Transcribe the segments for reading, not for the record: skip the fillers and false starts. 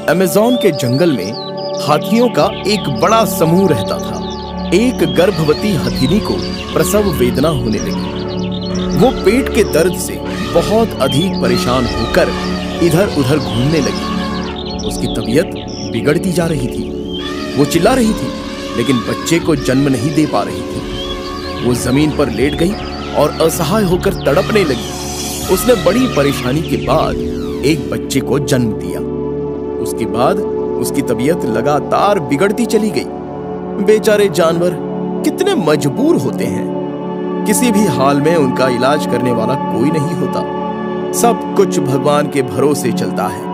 Amazon के जंगल में हाथियों का एक बड़ा समूह रहता था। एक गर्भवती हथिनी को प्रसव वेदना होने लगी। वो पेट के दर्द से बहुत अधिक परेशान होकर इधर उधर घूमने लगी। उसकी तबीयत बिगड़ती जा रही थी। वो चिल्ला रही थी, लेकिन बच्चे को जन्म नहीं दे पा रही थी। वो जमीन पर लेट गई और असहाय होकर तड़पने लगी। उसने बड़ी परेशानी के बाद एक बच्चे को जन्म दिया। उसके बाद उसकी तबीयत लगातार बिगड़ती चली गई। बेचारे जानवर कितने मजबूर होते हैं। किसी भी हाल में उनका इलाज करने वाला कोई नहीं होता। सब कुछ भगवान के भरोसे चलता है।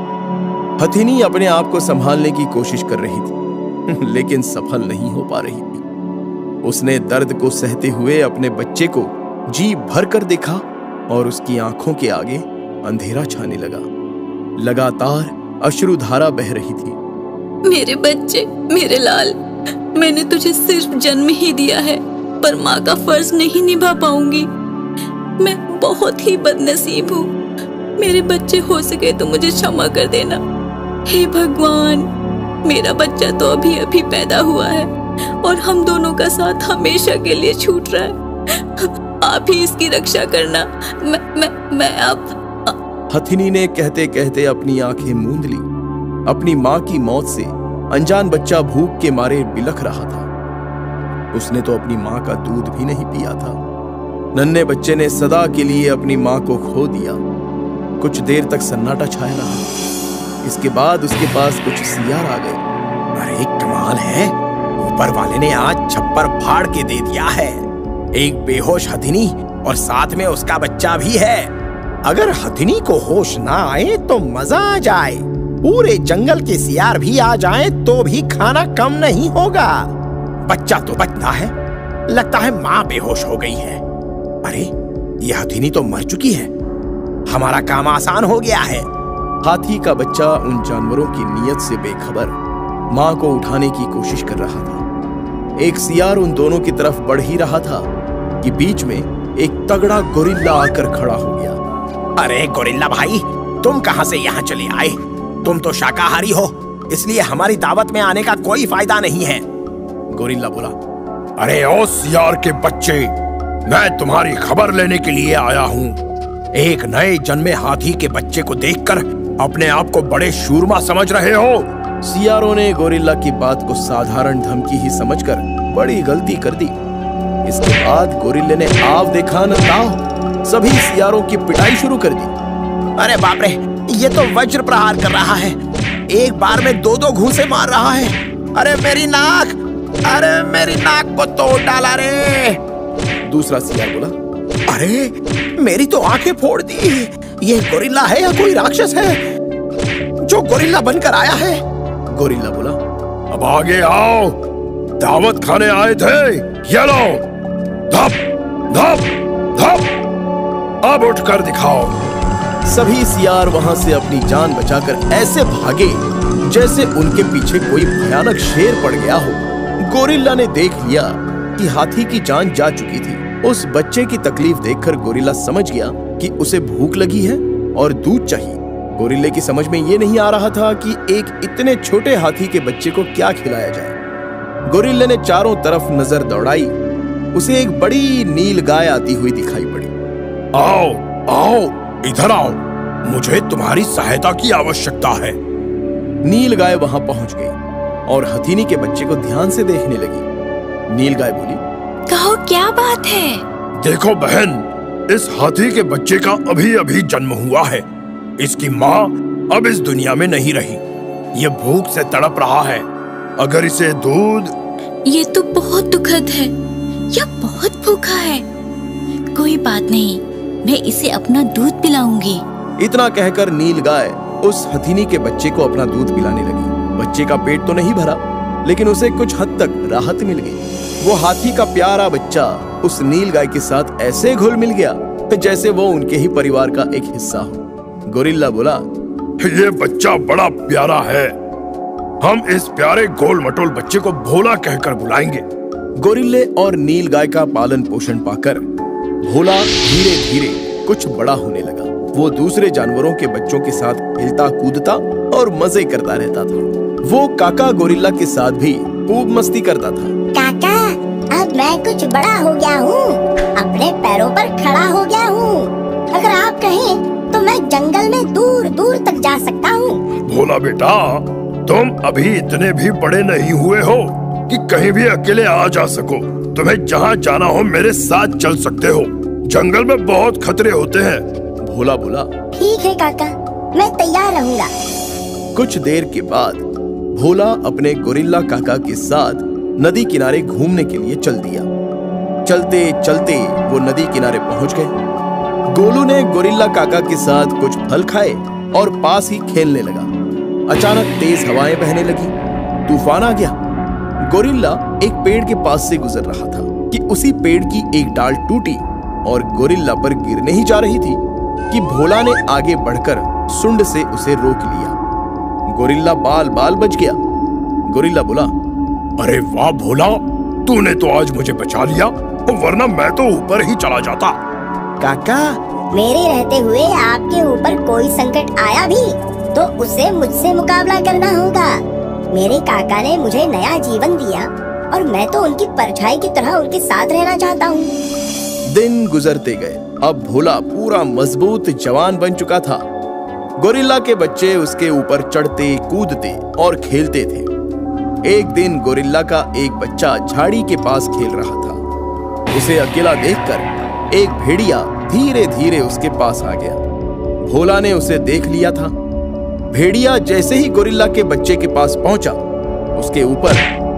हथिनी अपने आप को संभालने की कोशिश कर रही थी, लेकिन सफल नहीं हो पा रही थी। उसने दर्द को सहते हुए अपने बच्चे को जी भर कर देखा और उसकी आंखों के आगे अंधेरा छाने लगा। लगातार अश्रुधारा बह रही थी। मेरे बच्चे, मेरे लाल, मैंने तुझे सिर्फ जन्म ही दिया है, पर माँ का फर्ज नहीं निभा पाऊंगी। मैं बहुत ही बदनसीब हूँ। मेरे बच्चे, हो सके तो मुझे क्षमा कर देना। हे भगवान, मेरा बच्चा तो अभी अभी पैदा हुआ है और हम दोनों का साथ हमेशा के लिए छूट रहा है। आप ही इसकी रक्षा करना। मैं अब। हथिनी ने कहते कहते अपनी आंखें मूंद ली। अपनी माँ की मौत से अनजान बच्चा भूख के मारे बिलख रहा था। उसने तो अपनी माँ का दूध भी नहीं पिया था। नन्हे बच्चे ने सदा के लिए अपनी माँ को खो दिया। कुछ देर तक सन्नाटा छाया रहा। इसके बाद उसके पास कुछ सियार आ गए। अरे कमाल है, ऊपर वाले ने आज छप्पर फाड़ के दे दिया है। एक बेहोश हथिनी और साथ में उसका बच्चा भी है। अगर हथिनी को होश ना आए तो मजा आ जाए। पूरे जंगल के सियार भी आ जाएं तो भी खाना कम नहीं होगा। बच्चा तो बचना है, लगता है माँ बेहोश हो गई है। अरे ये हथिनी तो मर चुकी है। हमारा काम आसान हो गया है। हाथी का बच्चा उन जानवरों की नीयत से बेखबर माँ को उठाने की कोशिश कर रहा था। एक सियार उन दोनों की तरफ बढ़ ही रहा था कि बीच में एक तगड़ा गोरिल्ला आकर खड़ा हो गया। अरे गोरिल्ला भाई, तुम कहां से यहाँ चले आए? तुम तो शाकाहारी हो, इसलिए हमारी दावत में आने का कोई फायदा नहीं है। गोरिल्ला बोला। अरे ओ सियार के बच्चे, मैं तुम्हारी खबर लेने के लिए आया हूँ। एक नए जन्मे हाथी के बच्चे को देखकर अपने आप को बड़े शूरमा समझ रहे हो। सियारों ने गोरिल्ला की बात को साधारण धमकी ही समझकर बड़ी गलती कर दी। इसके बाद गोरिल्ले ने आव देखा न ताव, सभी सियारों की पिटाई शुरू कर दी। अरे बाप रे, ये तो वज्र प्रहार कर रहा है। एक बार में दो दो घूंसे मार रहा है। अरे मेरी नाक, अरे मेरी नाक को तोड़ डाला रे। दूसरा सियार बोला। अरे मेरी तो आंखें फोड़ दी। ये गोरिल्ला है या कोई राक्षस है जो गोरिल्ला बनकर आया है? गोरिल्ला बोला। अब आगे आओ, दावत खाने आए थे। ये लो, धप धप धप, अब उठकर दिखाओ। सभी सियार वहां से अपनी जान बचाकर ऐसे भागे जैसे उनके पीछे कोई भयानक शेर पड़ गया हो। गोरिल्ला ने देख लिया कि हाथी की जान जा चुकी थी। उस बच्चे की तकलीफ देखकर गोरिल्ला समझ गया कि उसे भूख लगी है और दूध चाहिए। गोरिल्ले की समझ में ये नहीं आ रहा था कि एक इतने छोटे हाथी के बच्चे को क्या खिलाया जाए। गोरिल्ले ने चारों तरफ नजर दौड़ाई। उसे एक बड़ी नील गाय आती हुई दिखाई पड़ी। आओ आओ, इधर आओ, मुझे तुम्हारी सहायता की आवश्यकता है। नील गाय वहां पहुंच गई और हथिनी के बच्चे को ध्यान से देखने लगी। नील गाय बोली। कहो, क्या बात है? देखो बहन, इस हाथी के बच्चे का अभी अभी जन्म हुआ है। इसकी माँ अब इस दुनिया में नहीं रही। ये भूख से तड़प रहा है। अगर इसे दूध। ये तो बहुत दुखद है। यह बहुत भूखा है। कोई बात नहीं, मैं इसे अपना दूध पिलाऊंगी। इतना कहकर नील गाय उस हथिनी के बच्चे को अपना दूध पिलाने लगी। बच्चे का पेट तो नहीं भरा, लेकिन उसे कुछ हद तक राहत मिल गई। वो हाथी का प्यारा बच्चा उस नील गाय के साथ ऐसे घुल मिल गया जैसे वो उनके ही परिवार का एक हिस्सा हो। गोरिल्ला बोला। ये बच्चा बड़ा प्यारा है। हम इस प्यारे गोल मटोल बच्चे को भोला कहकर बुलाएंगे। गोरिल्ले और नील गाय का पालन पोषण पाकर भोला धीरे धीरे कुछ बड़ा होने लगा। वो दूसरे जानवरों के बच्चों के साथ खेलता कूदता और मजे करता रहता था। वो काका गोरिल्ला के साथ भी खूब मस्ती करता था। काका, अब मैं कुछ बड़ा हो गया हूँ, अपने पैरों पर खड़ा हो गया हूँ। अगर आप कहें तो मैं जंगल में दूर दूर तक जा सकता हूँ। भोला बेटा, तुम अभी इतने भी बड़े नहीं हुए हो कि कहीं भी अकेले आ जा सको। तुम्हें जहाँ जाना हो मेरे साथ चल सकते हो। जंगल में बहुत खतरे होते हैं। भोला बोला। ठीक है काका, मैं तैयार रहूँगा। कुछ देर के बाद भोला अपने गोरिल्ला काका के साथ नदी किनारे घूमने के लिए चल दिया। चलते चलते वो नदी किनारे पहुंच गए। गोलू ने गोरिल्ला काका के साथ कुछ फल खाए और पास ही खेलने लगा। अचानक तेज हवाएं बहने लगी, तूफान आ गया। गोरिल्ला एक पेड़ के पास से गुजर रहा था कि उसी पेड़ की एक डाल टूटी और गोरिल्ला पर गिरने ही जा रही थी कि भोला ने आगे बढ़कर सुंड से उसे रोक लिया। गोरिल्ला बाल बाल बच गया। गोरिल्ला बोला, अरे वाह भोला, तूने तो आज मुझे बचा लिया, वरना मैं तो ऊपर ही चला जाता। काका, मेरे रहते हुए आपके ऊपर कोई संकट आया भी तो उसे मुझसे मुकाबला करना होगा। मेरे काका ने मुझे नया जीवन दिया और मैं तो उनकी परछाई की तरह उनके साथ रहना चाहता हूँ। दिन गुजरते गए। अब भोला पूरा मजबूत जवान बन चुका था। गोरिल्ला के बच्चे उसके ऊपर चढ़ते कूदते और खेलते थे। एक दिन गोरिल्ला का एक बच्चा झाड़ी के पास खेल रहा था। उसे अकेला देखकर एक भेड़िया धीरे धीरे उसके पास आ गया। भोला ने उसे देख लिया था। भेड़िया जैसे ही गोरिल्ला के बच्चे के पास पहुंचा, उसके ऊपर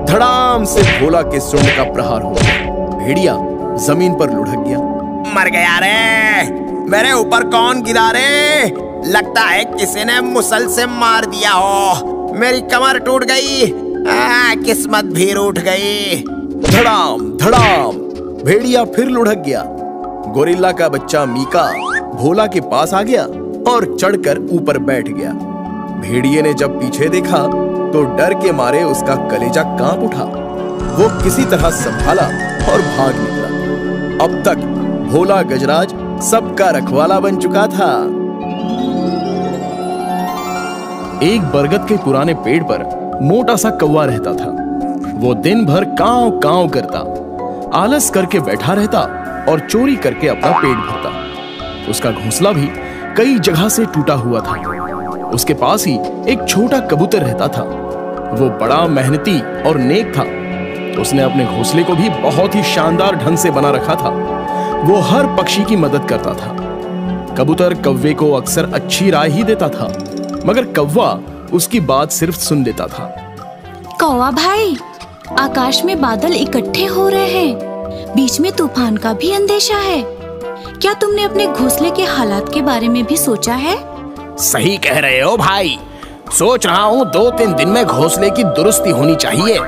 धड़ाम से भोला के सूंड का प्रहार हो गया। भेड़िया जमीन पर लुढ़क गया। मर गया रे, मेरे ऊपर कौन गिरा रे? लगता है किसी ने मुसल से मार दिया हो। मेरी कमर टूट गई, किस्मत भी रूठ गई। धड़ाम धड़ाम भेड़िया फिर लुढ़क गया। गोरिल्ला का बच्चा मीका भोला के पास आ गया और चढ़कर ऊपर बैठ गया। भेड़िए ने जब पीछे देखा तो डर के मारे उसका कलेजा कांप उठा। वो किसी तरह संभाला और भाग निकला। अब तक भोला गजराज सबका रखवाला बन चुका था। एक बरगद के पुराने पेड़ पर मोटा सा कौवा रहता था। वो दिन भर कांव कांव करता, आलस करके बैठा रहता और चोरी करके अपना पेट भरता। उसका घोंसला भी कई जगह से टूटा हुआ था। उसके पास ही एक छोटा कबूतर रहता था। वो बड़ा मेहनती और नेक था। उसने अपने घोंसले को भी बहुत ही शानदार ढंग से बना रखा था। वो हर पक्षी की मदद करता था। कबूतर कौवे को अक्सर अच्छी राय ही देता था, मगर कौवा उसकी बात सिर्फ सुन लेता था। कौवा भाई, आकाश में बादल इकट्ठे हो रहे हैं, बीच में तूफान का भी अंदेशा है। क्या तुमने अपने घोंसले के हालात के बारे में भी सोचा है? सही कह रहे हो भाई, सोच रहा हूँ 2-3 दिन में घोंसले की दुरुस्ती होनी चाहिए।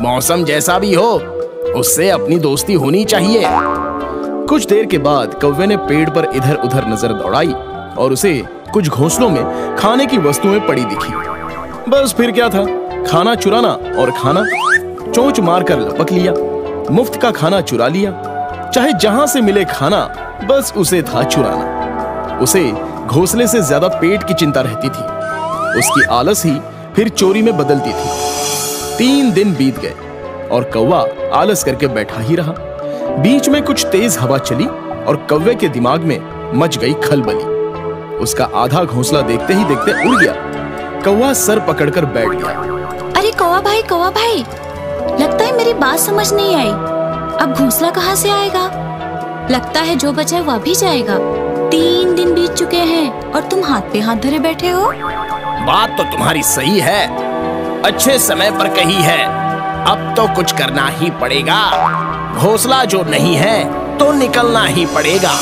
मौसम जैसा भी हो, उससे अपनी दोस्ती होनी चाहिए। कुछ देर के बाद कौवे ने पेड़ पर इधर उधर नजर दौड़ाई और उसे कुछ घोंसलों में खाने की वस्तुएं पड़ी दिखी। बस फिर क्या था, खाना चुराना और खाना। चोंच मारकर लपक लिया, मुफ्त का खाना चुरा लिया। चाहे जहां से मिले खाना, बस उसे था चुराना। उसे घोंसले से ज्यादा पेट की चिंता रहती थी। उसकी आलस ही फिर चोरी में बदलती थी। 3 दिन बीत गए और कौवा आलस करके बैठा ही रहा। बीच में कुछ तेज हवा चली और कौवे के दिमाग में मच गई खलबली। उसका आधा घोंसला देखते ही देखते उड़ गया। कौवा सर पकड़कर बैठ गया। अरे कौवा भाई, लगता है मेरी बात समझ नहीं आई। अब घोंसला कहाँ से आएगा? लगता है जो बचा है वह भी जाएगा। 3 दिन बीत चुके हैं और तुम हाथ पे हाथ धरे बैठे हो। बात तो तुम्हारी सही है, अच्छे समय पर कही है। अब तो कुछ करना ही पड़ेगा। घोंसला जो नहीं है तो निकलना ही पड़ेगा।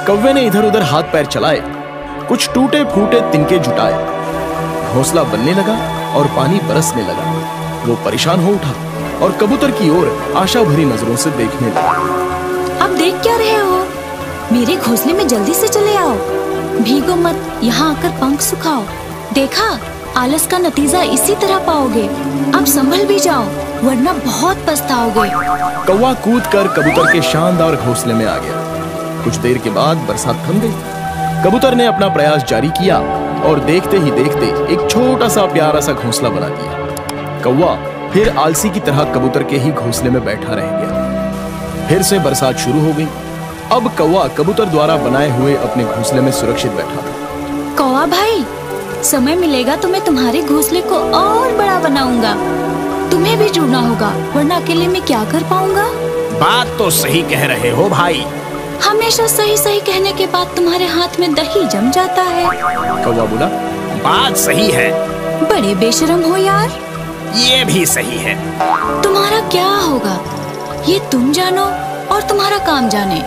कौवे ने इधर उधर हाथ पैर चलाए, कुछ टूटे फूटे तिनके जुटाए। घोंसला बनने लगा और पानी बरसने लगा। वो परेशान हो उठा और कबूतर की ओर आशा भरी नजरों से देखने लगा। अब देख क्या रहे हो? मेरे घोंसले में जल्दी से चले आओ। भीगो मत, यहाँ आकर पंख सुखाओ। देखा, आलस का नतीजा इसी तरह पाओगे। अब संभल भी जाओ, वरना बहुत पछताओगे। कौवा कूदकर कबूतर के शानदार घोंसले में आ गया। कुछ देर के बाद बरसात थम गई। कबूतर ने अपना प्रयास जारी किया और देखते ही देखते एक छोटा सा प्यारा सा घोंसला बना दिया। कौवा फिर आलसी की तरह कबूतर के ही घोंसले में बैठा रह गया। फिर से बरसात शुरू हो गई। अब कौवा कबूतर द्वारा बनाए हुए अपने घोंसले में सुरक्षित बैठा था। कौवा भाई, समय मिलेगा तो मैं तुम्हारे घोंसले को और बड़ा बनाऊंगा। तुम्हें भी जुड़ना होगा, वरना अकेले में क्या कर पाऊंगा। बात तो सही कह रहे हो भाई। हमेशा सही सही कहने के बाद तुम्हारे हाथ में दही जम जाता है। कौवा बोला, बात सही है। बड़े बेशरम हो यार। ये भी सही है। तुम्हारा क्या होगा ये तुम जानो और तुम्हारा काम जाने।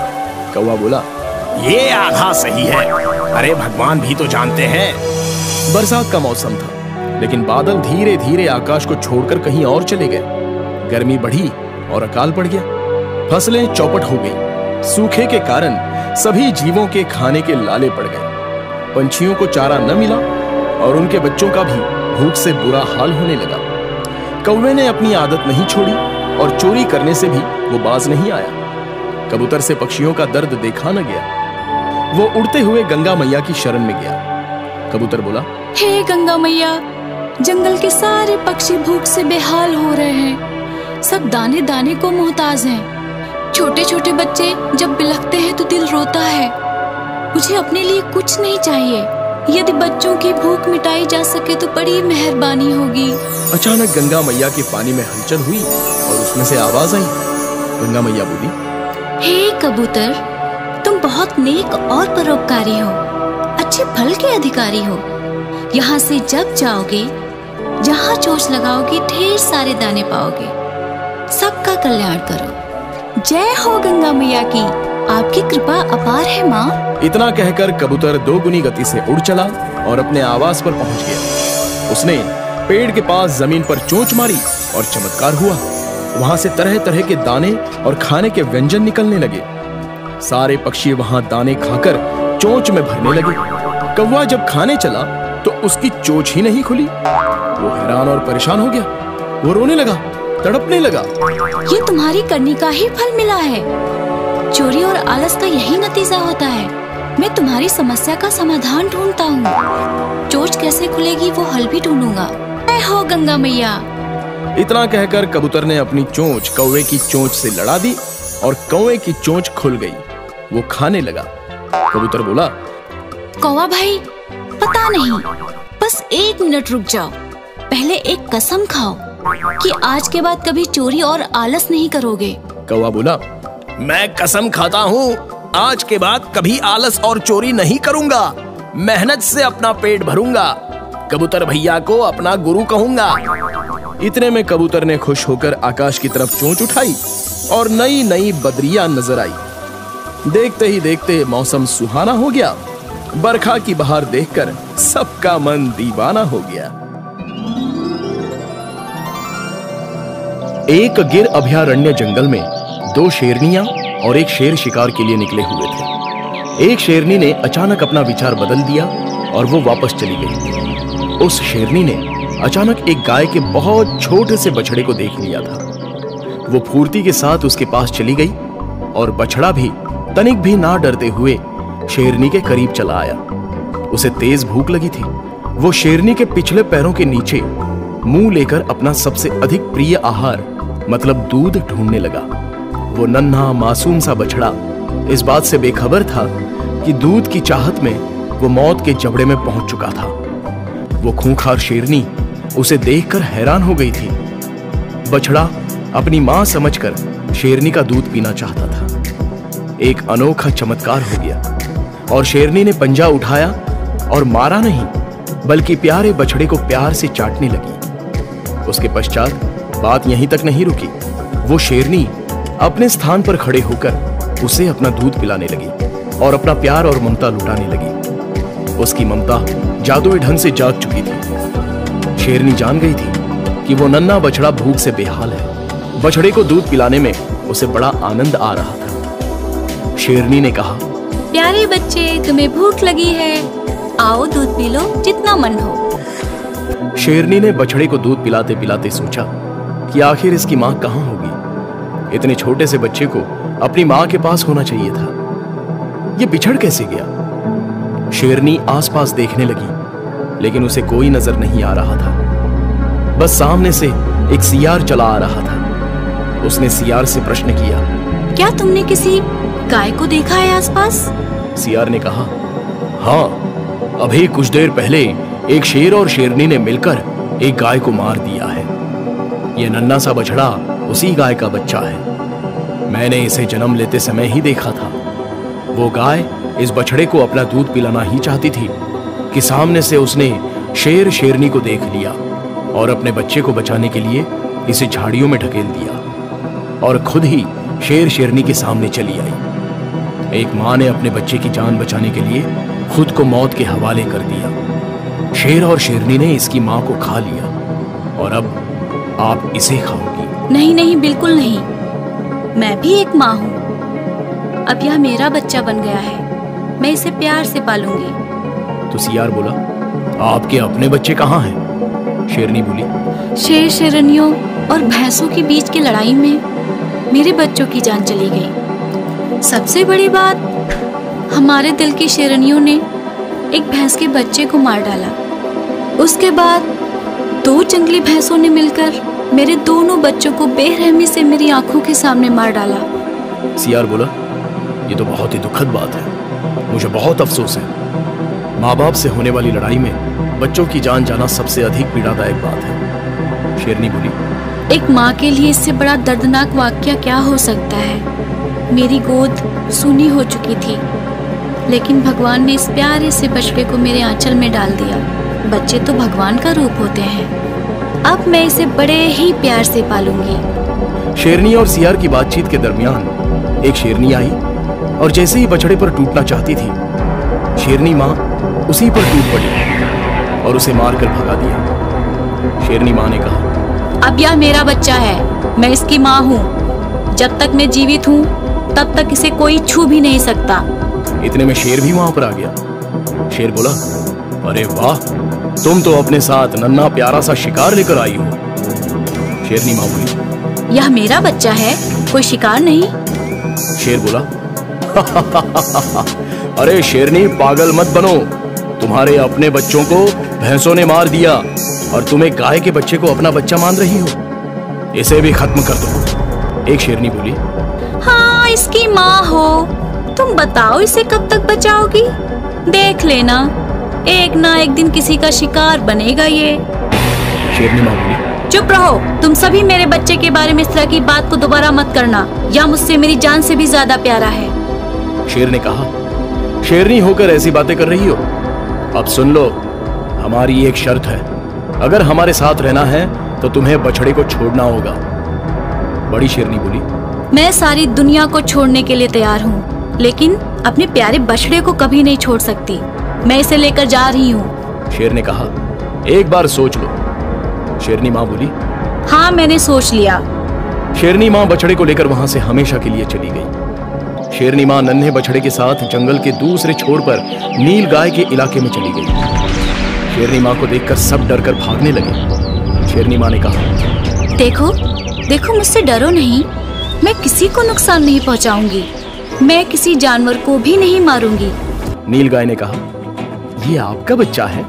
कौवा बोला, ये आधा सही है। अरे भगवान भी तो जानते हैं। बरसात का मौसम था, लेकिन बादल धीरे धीरे आकाश को छोड़कर कहीं और चले गए। गर्मी बढ़ी और अकाल पड़ गया। फसलें चौपट हो गई। सूखे के कारण सभी जीवों के खाने के लाले पड़ गए। पंछियों को चारा न मिला और उनके बच्चों का भी भूख से बुरा हाल होने लगा। कौवे ने अपनी आदत नहीं छोड़ी और चोरी करने से भी वो बाज नहीं आया। कबूतर से पक्षियों का दर्द देखा न गया। वो उड़ते हुए गंगा मैया की शरण में गया। कबूतर बोला, हे गंगा मैया, जंगल के सारे पक्षी भूख से बेहाल हो रहे हैं। सब दाने दाने को मोहताज हैं। छोटे छोटे बच्चे जब बिलखते हैं तो दिल रोता है। मुझे अपने लिए कुछ नहीं चाहिए। यदि बच्चों की भूख मिटाई जा सके तो बड़ी मेहरबानी होगी। अचानक गंगा मैया के पानी में हलचल हुई और उसमें से आवाज आई। गंगा मैया बोली, हे कबूतर, तुम बहुत नेक और परोपकारी हो, अच्छे फल के अधिकारी हो। यहाँ से जब जाओगे, जहाँ चोंच लगाओगे, ढेर सारे दाने पाओगे। सबका कल्याण करो। जय हो गंगा मैया की, आपकी कृपा अपार है माँ। इतना कहकर कबूतर दोगुनी गति से उड़ चला और अपने आवास पर पहुंच गया। उसने पेड़ के पास जमीन पर चोंच मारी और चमत्कार हुआ। वहां से तरह तरह के दाने और खाने के व्यंजन निकलने लगे। सारे पक्षी वहां दाने खाकर चोंच में भरने लगे। कौवा जब खाने चला तो उसकी चोंच ही नहीं खुली। वो हैरान और परेशान हो गया। वो रोने लगा, तड़पने लगा। ये तुम्हारी करनी का ही फल मिला है। चोरी और आलस का यही नतीजा होता है। मैं तुम्हारी समस्या का समाधान ढूंढता हूँ। चोंच कैसे खुलेगी वो हल भी ढूंढूंगा। जय हो गंगा मैया। इतना कहकर कबूतर ने अपनी चोंच कौवे की चोंच से लड़ा दी और कौवे की चोंच खुल गई। वो खाने लगा। कबूतर बोला, कौवा भाई, पता नहीं, बस 1 मिनट रुक जाओ। पहले एक कसम खाओ कि आज के बाद कभी चोरी और आलस नहीं करोगे। कौवा बोला, मैं कसम खाता हूँ, आज के बाद कभी आलस और चोरी नहीं करूँगा। मेहनत से अपना पेट भरूंगा। कबूतर भैया को अपना गुरु कहूँगा। इतने में कबूतर ने खुश होकर आकाश की तरफ चोंच उठाई और नई नई बदरियां नजर आई। देखते ही देखते मौसम सुहाना हो गया। बरखा की बहार देखकर सबका मन दीवाना हो गया। एक गिर अभयारण्य जंगल में 2 शेरनियां और एक शेर शिकार के लिए निकले हुए थे। एक शेरनी ने अचानक अपना विचार बदल दिया और वो वापस चली गई। उस शेरनी ने अचानक एक गाय के बहुत छोटे से बछड़े को देख लिया था। वो फुर्ती के साथ उसके पास चली गई और बछड़ा भी तनिक भी ना डरते हुए शेरनी के करीब चला आया। उसे तेज भूख लगी थी। वो शेरनी के पिछले पैरों के नीचे मुंह लेकर अपना सबसे अधिक प्रिय आहार मतलब दूध ढूंढने लगा। वो नन्हा मासूम सा बछड़ा इस बात से बेखबर था कि दूध की चाहत में वो मौत के जबड़े में पहुंच चुका था। वो खूंखार शेरनी उसे देखकर हैरान हो गई थी। बछड़ा अपनी मां समझकर शेरनी का दूध पीना चाहता था। एक अनोखा चमत्कार हो गया और शेरनी ने पंजा उठाया और मारा नहीं बल्कि प्यारे बछड़े को प्यार से चाटने लगी। उसके पश्चात बात यहीं तक नहीं रुकी। वो शेरनी अपने स्थान पर खड़े होकर उसे अपना दूध पिलाने लगी और अपना प्यार और ममता लुटाने लगी। उसकी ममता जादुई ढंग से जाग चुकी थी। शेरनी जान गई थी कि वो नन्हा बछड़ा भूख से बेहाल है। बछड़े को दूध पिलाने में उसे बड़ा आनंद आ रहा था। शेरनी ने कहा, प्यारे बच्चे, तुम्हें भूख लगी है, आओ दूध पी लो जितना मन हो। शेरनी ने बछड़े को दूध पिलाते पिलाते सोचा कि आखिर इसकी मां कहां होगी। इतने छोटे से बच्चे को अपनी मां के पास होना चाहिए था। ये बिछड़ कैसे गया? शेरनी आसपास देखने लगी, लेकिन उसे कोई नजर नहीं आ रहा था। बस सामने से एक सियार चला आ रहा था। उसने सियार से प्रश्न किया, क्या तुमने किसी गाय को देखा है आसपास? सियार ने कहा, हाँ, अभी कुछ देर पहले एक शेर और शेरनी ने मिलकर एक गाय को मार दिया है। यह नन्हा सा बछड़ा उसी गाय का बच्चा है। मैंने इसे जन्म लेते समय ही देखा था। वो गाय इस बछड़े को अपना दूध पिलाना ही चाहती थी कि सामने से उसने शेर शेरनी को देख लिया और अपने बच्चे को बचाने के लिए इसे झाड़ियों में ढकेल दिया और खुद ही शेर शेरनी के सामने चली आई। एक माँ ने अपने बच्चे की जान बचाने के लिए खुद को मौत के हवाले कर दिया। शेर और शेरनी ने इसकी माँ को खा लिया और अब आप इसे खाओगी। नहीं नहीं, बिल्कुल नहीं। मैं भी एक माँ हूँ। अब यह मेरा बच्चा बन गया है। मैं इसे प्यार से पालूंगी। तो सियार बोला, आपके अपने बच्चे कहाँ हैं? शेरनी बोली, शेर शेरनियों और भैंसों के बीच की लड़ाई में मेरे बच्चों की जान चली गई। सबसे बड़ी बात, हमारे दिल की शेरनियों ने एक भैंस के बच्चे को मार डाला। उसके बाद 2 जंगली भैंसों ने मिलकर मेरे दोनों बच्चों को बेरहमी से मेरी आंखों के सामने मार डाला। सियार बोला, ये तो बहुत ही दुखद बात है। मुझे बहुत अफसोस है। माँ बाप से होने वाली लड़ाई में बच्चों की जान जाना सबसे अधिक पीड़ादायक बात है। शेरनी बोली, एक माँ के लिए इससे बड़ा दर्दनाक वाकया क्या हो सकता है। मेरी गोद सूनी हो चुकी थी, लेकिन भगवान ने इस प्यारे से बछड़े को मेरे आंचल में डाल दिया। बच्चे तो भगवान का रूप होते हैं। अब मैं इसे बड़े ही प्यार से पालूंगी। शेरनी और सियार की बातचीत के दरमियान एक शेरनी आई और जैसे ही बछड़े पर टूटना चाहती थी, शेरनी माँ उसी पर टूट पड़ी और उसे मारकर भगा दिया। शेरनी माँ ने कहा, अब यह मेरा बच्चा है। मैं इसकी माँ हूँ। जब तक मैं जीवित हूँ तब तक इसे कोई छू भी नहीं सकता। इतने में शेर भी वहां पर आ गया। शेर बोला, अरे वाह, तुम तो अपने साथ नन्हा प्यारा सा शिकार लेकर आई हो। शेरनी माँ बोली, यह मेरा बच्चा है, कोई शिकार नहीं। शेर बोला, अरे शेरनी, पागल मत बनो। तुम्हारे अपने बच्चों को भैंसों ने मार दिया और तुम एक गाय के बच्चे को अपना बच्चा मान रही हो। इसे भी खत्म कर दो। एक शेरनी बोली, हाँ, इसकी माँ हो तुम, बताओ इसे कब तक बचाओगी? देख लेना, एक ना एक दिन किसी का शिकार बनेगा ये। शेरनी माँ बोली, चुप रहो। तुम सभी मेरे बच्चे के बारे में इस तरह की बात को दोबारा मत करना। यह मुझसे मेरी जान से भी ज्यादा प्यारा है। शेर ने कहा, शेरनी होकर ऐसी बातें कर रही हो? अब सुन लो, हमारी एक शर्त है। अगर हमारे साथ रहना है तो तुम्हें बछड़े को छोड़ना होगा। बड़ी शेरनी बोली, मैं सारी दुनिया को छोड़ने के लिए तैयार हूँ, लेकिन अपने प्यारे बछड़े को कभी नहीं छोड़ सकती। मैं इसे लेकर जा रही हूँ। शेर ने कहा, एक बार सोच लो। शेरनी माँ बोली, हाँ, मैंने सोच लिया। शेरनी माँ बछड़े को लेकर वहां से हमेशा के लिए चली गई। शेरनी माँ नन्हे बछड़े के साथ जंगल के दूसरे छोर पर नील गाय के इलाके में चली गई। शेरनी माँ को देखकर सब डरकर भागने लगे। शेरनी माँ ने कहा, देखो देखो, मुझसे डरो नहीं। मैं किसी को नुकसान नहीं पहुंचाऊंगी। मैं किसी जानवर को भी नहीं मारूंगी। नील गाय ने कहा, ये आपका बच्चा है?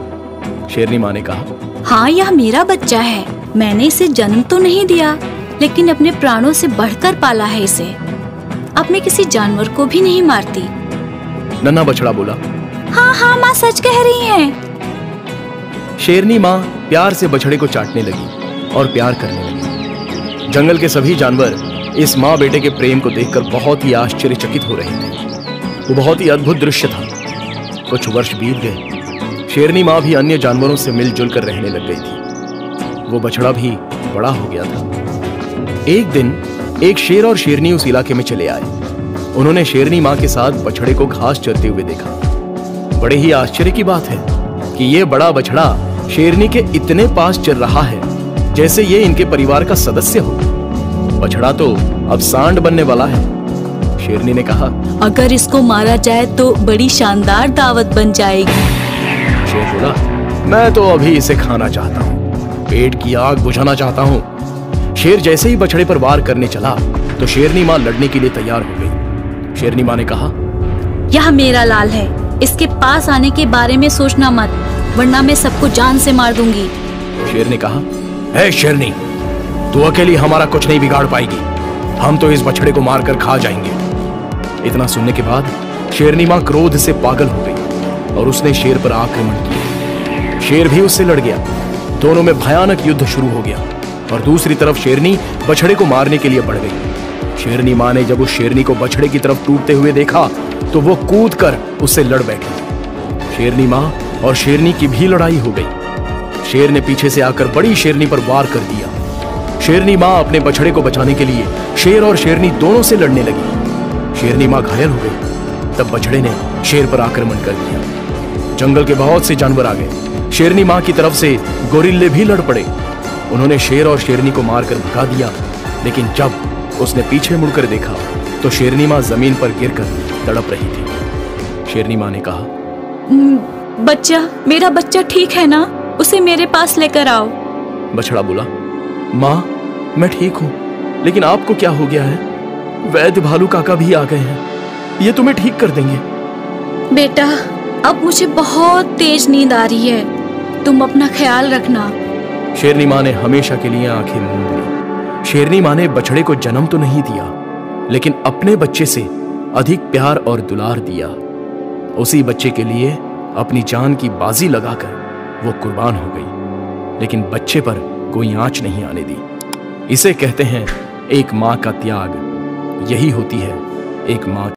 शेरनी माँ ने कहा, हाँ, यह मेरा बच्चा है। मैंने इसे जन्म तो नहीं दिया, लेकिन अपने प्राणों से बढ़कर पाला है इसे। अब मैं किसी जानवर को भी नहीं मारती। नन्हा बछड़ा बोला, हाँ हाँ, माँ सच कह रही हैं। शेरनी माँ प्यार से बछड़े को चाटने लगी और प्यार करने लगी। जंगल के सभी जानवर इस माँ बेटे के प्रेम को देखकर बहुत ही आश्चर्यचकित हो रहे थे। वो बहुत ही अद्भुत दृश्य था। कुछ वर्ष बीत गए। शेरनी माँ भी अन्य जानवरों से मिलजुल कर रहने लग गई थी। वो बछड़ा भी बड़ा हो गया था। एक दिन एक शेर और शेरनी उस इलाके में चले आए। उन्होंने शेरनी माँ के साथ बछड़े को घास चरते हुए देखा। बड़े ही आश्चर्य की बात है कि ये बड़ा बछड़ा शेरनी के इतने पास चल रहा है जैसे ये इनके परिवार का सदस्य हो। बछड़ा तो अब सांड बनने वाला है। शेरनी ने कहा, अगर इसको मारा जाए तो बड़ी शानदार दावत बन जाएगी। शेर बोला, मैं तो अभी इसे खाना चाहता हूँ, पेट की आग बुझाना चाहता हूँ। शेर जैसे ही बछड़े पर वार करने चला तो शेरनी माँ लड़ने के लिए तैयार हो गई। शेरनी माँ ने कहा, यह मेरा लाल है, इसके पास आने के बारे में सोचना मत, वरना मैं सबको जान से मार दूंगी। शेर ने कहा, है शेरनी, तू अकेली हमारा कुछ नहीं बिगाड़ पाएगी। हम तो इस बछड़े को मारकर खा जाएंगे। इतना सुनने के बाद शेरनी मां क्रोध से पागल हो गई और उसने शेर पर आक्रमण किया। शेर भी उससे लड़ गया। दोनों में भयानक युद्ध शुरू हो गया और दूसरी तरफ शेरनी बछड़े को मारने के लिए बढ़ गई। शेरनी मां ने जब उस शेरनी को बछड़े की तरफ टूटते हुए देखा तो वो कूदकर उससे लड़ बैठी। शेरनी मां और शेरनी की भी लड़ाई हो गई। शेर ने पीछे से आकर बड़ी शेरनी पर वार कर दिया। शेरनी मां अपने बछड़े को बचाने के लिए शेर और शेरनी दोनों से लड़ने लगी। शेरनी मां घायल हो गई। तब बछड़े ने शेर पर आक्रमण कर दिया। जंगल के बहुत से जानवर आ गए। शेरनी मां की तरफ से गोरिल्ले भी लड़ पड़े। उन्होंने शेर और शेरनी को मारकर भगा दिया, लेकिन जब उसने पीछे मुड़कर देखा तो शेरनी मां जमीन पर गिरकर तड़प रही थी। शेरनी मां ने कहा, बच्चा, मेरा बच्चा ठीक है ना? उसे मेरे पास लेकर आओ। बछड़ा बोला, मां, मैं ठीक हूं, लेकिन आपको क्या हो गया है? वैद्य भालू काका भी आ गए हैं, ये तुम्हें ठीक कर देंगे। बेटा, अब मुझे बहुत तेज नींद आ रही है, तुम अपना ख्याल रखना। शेरनी मां ने हमेशा के लिए आंखें मूंद ली। शेरनी मां ने बछड़े को जन्म तो नहीं दिया, लेकिन अपने बच्चे से अधिक प्यार और दुलार दिया। उसी बच्चे के लिए अपनी जान की बाजी लगाकर वो कुर्बान हो गई, लेकिन बच्चे पर कोई आंच नहीं आने दी। इसे कहते हैं एक मां का त्याग। यही होती है एक मां